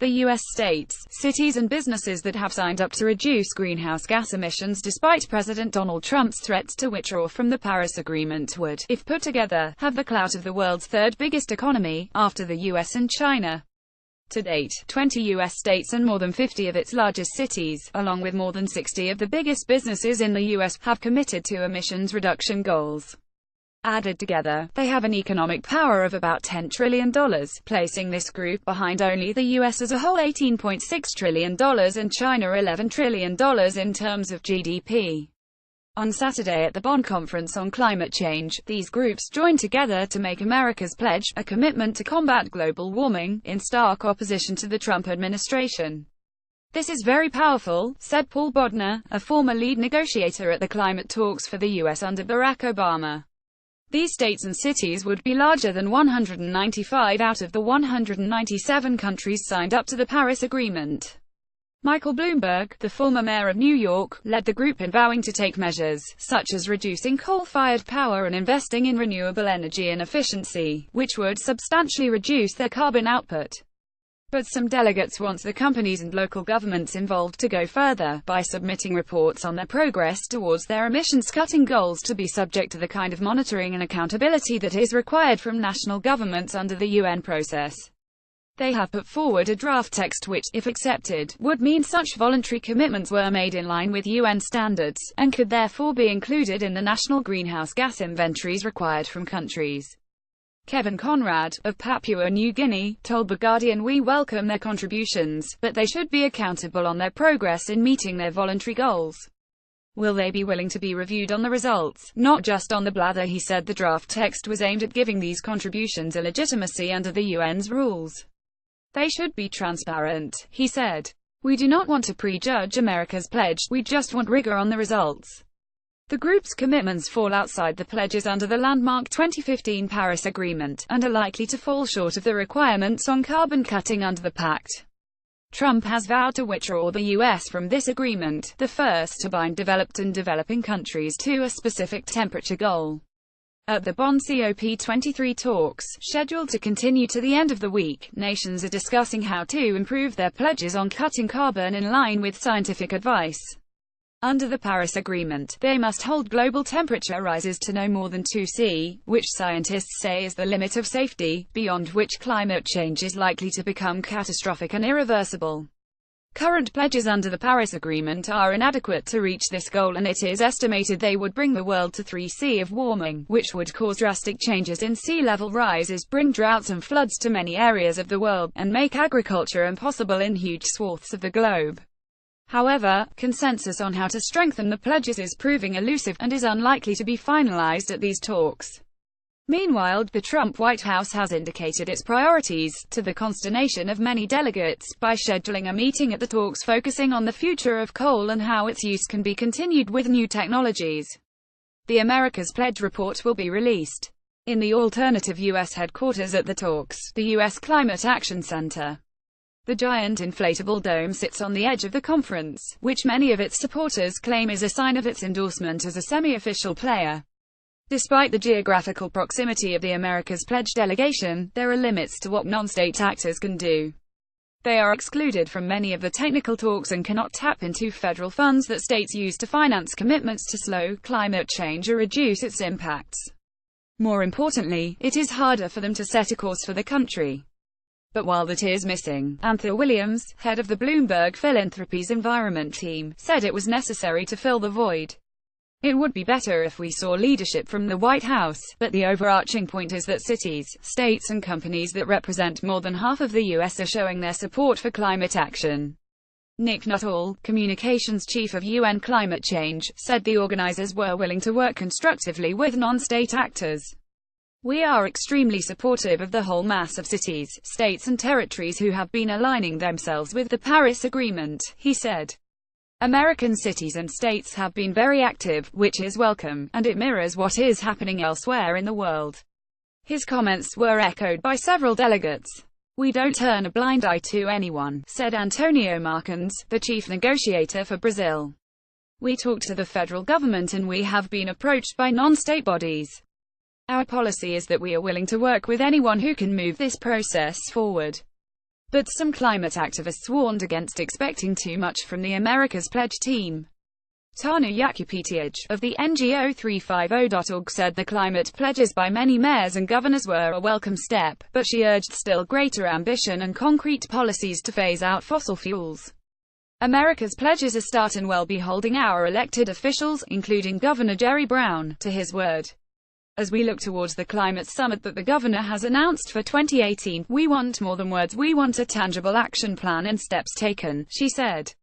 The U.S. states, cities and businesses that have signed up to reduce greenhouse gas emissions despite President Donald Trump's threats to withdraw from the Paris Agreement would, if put together, have the clout of the world's third biggest economy, after the U.S. and China. To date, 20 U.S. states and more than 50 of its largest cities, along with more than 60 of the biggest businesses in the U.S., have committed to emissions reduction goals. Added together, they have an economic power of about $10 trillion, placing this group behind only the US as a whole $18.6 trillion and China $11 trillion in terms of GDP. On Saturday at the Bonn Conference on Climate Change, these groups joined together to make America's pledge, a commitment to combat global warming, in stark opposition to the Trump administration. "This is very powerful," said Paul Bodnar, a former lead negotiator at the climate talks for the US under Barack Obama. These states and cities would be larger than 195 out of the 197 countries signed up to the Paris Agreement. Michael Bloomberg, the former mayor of New York, led the group in vowing to take measures, such as reducing coal-fired power and investing in renewable energy and efficiency, which would substantially reduce their carbon output. But some delegates want the companies and local governments involved to go further, by submitting reports on their progress towards their emissions-cutting goals to be subject to the kind of monitoring and accountability that is required from national governments under the UN process. They have put forward a draft text which, if accepted, would mean such voluntary commitments were made in line with UN standards, and could therefore be included in the national greenhouse gas inventories required from countries. Kevin Conrad, of Papua New Guinea, told The Guardian, "We welcome their contributions, but they should be accountable on their progress in meeting their voluntary goals. Will they be willing to be reviewed on the results, not just on the blather?" He said the draft text was aimed at giving these contributions a legitimacy under the UN's rules. "They should be transparent," he said. "We do not want to prejudge America's pledge, we just want rigor on the results." The group's commitments fall outside the pledges under the landmark 2015 Paris Agreement, and are likely to fall short of the requirements on carbon cutting under the pact. Trump has vowed to withdraw the U.S. from this agreement, the first to bind developed and developing countries to a specific temperature goal. At the Bonn COP23 talks, scheduled to continue to the end of the week, nations are discussing how to improve their pledges on cutting carbon in line with scientific advice. Under the Paris Agreement, they must hold global temperature rises to no more than 2°C, which scientists say is the limit of safety, beyond which climate change is likely to become catastrophic and irreversible. Current pledges under the Paris Agreement are inadequate to reach this goal, and it is estimated they would bring the world to 3°C of warming, which would cause drastic changes in sea level rises, bring droughts and floods to many areas of the world, and make agriculture impossible in huge swaths of the globe. However, consensus on how to strengthen the pledges is proving elusive, and is unlikely to be finalized at these talks. Meanwhile, the Trump White House has indicated its priorities, to the consternation of many delegates, by scheduling a meeting at the talks focusing on the future of coal and how its use can be continued with new technologies. The America's Pledge report will be released in the alternative U.S. headquarters at the talks, the U.S. Climate Action Center. The giant inflatable dome sits on the edge of the conference, which many of its supporters claim is a sign of its endorsement as a semi-official player. Despite the geographical proximity of the America's Pledge delegation, there are limits to what non-state actors can do. They are excluded from many of the technical talks and cannot tap into federal funds that states use to finance commitments to slow climate change or reduce its impacts. More importantly, it is harder for them to set a course for the country. But while that is missing, Anthea Williams, head of the Bloomberg Philanthropies Environment team, said it was necessary to fill the void. "It would be better if we saw leadership from the White House, but the overarching point is that cities, states and companies that represent more than half of the U.S. are showing their support for climate action." Nick Nuttall, communications chief of UN Climate Change, said the organizers were willing to work constructively with non-state actors. "We are extremely supportive of the whole mass of cities, states and territories who have been aligning themselves with the Paris Agreement," he said. "American cities and states have been very active, which is welcome, and it mirrors what is happening elsewhere in the world." His comments were echoed by several delegates. "We don't turn a blind eye to anyone," said Antonio Marcans, the chief negotiator for Brazil. "We talk to the federal government and we have been approached by non-state bodies. Our policy is that we are willing to work with anyone who can move this process forward." But some climate activists warned against expecting too much from the America's Pledge team. Tanu Yakupitiaj, of the NGO 350.org, said the climate pledges by many mayors and governors were a welcome step, but she urged still greater ambition and concrete policies to phase out fossil fuels. America's pledge is a start and we'll be holding our elected officials, including Governor Jerry Brown, to his word. As we look towards the climate summit that the governor has announced for 2018, we want more than words, we want a tangible action plan and steps taken, she said.